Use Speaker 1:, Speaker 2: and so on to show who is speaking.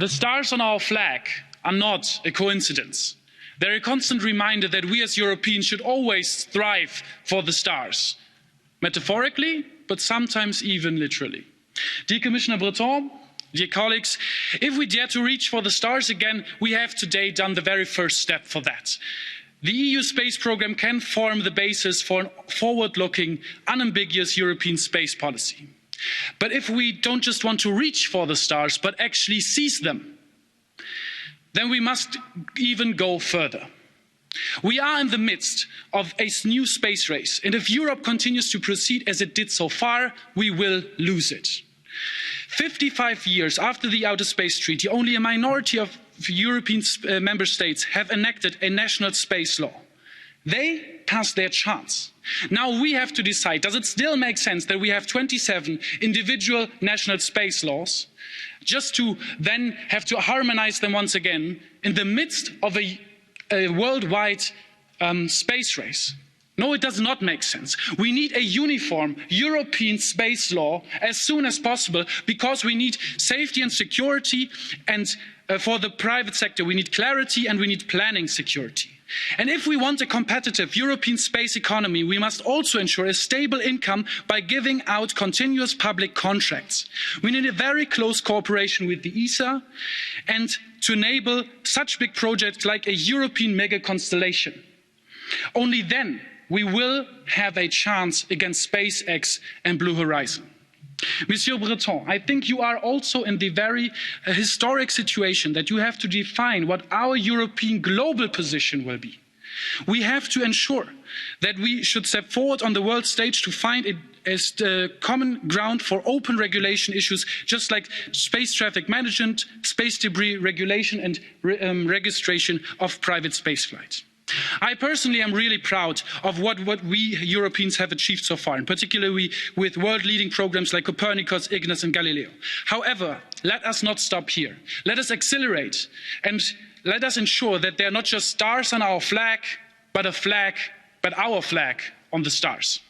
Speaker 1: The stars on our flag are not a coincidence. They're a constant reminder that we as Europeans should always strive for the stars, metaphorically, but sometimes even literally. Dear Commissioner Breton, dear colleagues, if we dare to reach for the stars again, we have today done the very first step for that. The EU space programme can form the basis for a forward-looking, unambiguous European space policy. But if we don't just want to reach for the stars, but actually seize them, then we must even go further. We are in the midst of a new space race, and if Europe continues to proceed as it did so far, we will lose it. 55 years after the Outer Space Treaty, only a minority of European member states have enacted a national space law. They passed their chance. Now we have to decide, does it still make sense that we have 27 individual national space laws, just to then have to harmonise them once again in the midst of a worldwide space race? No, it does not make sense. We need a uniform European space law as soon as possible, because we need safety and security, and for the private sector we need clarity and we need planning security. And if we want a competitive European space economy, we must also ensure a stable income by giving out continuous public contracts. We need a very close cooperation with the ESA and to enable such big projects like a European Megakonstellation. Only then we will have a chance against SpaceX and Blue Horizon. Monsieur Breton, I think you are also in the very historic situation that you have to define what our European global position will be. We have to ensure that we should step forward on the world stage to find a common ground for open regulation issues, just like space traffic management, space debris regulation and registration of private spaceflight. I personally am really proud of what we Europeans have achieved so far, and particularly with world-leading programmes like Copernicus, Ignis and Galileo. However, let us not stop here. Let us accelerate and let us ensure that there are not just stars on our flag, but our flag on the stars.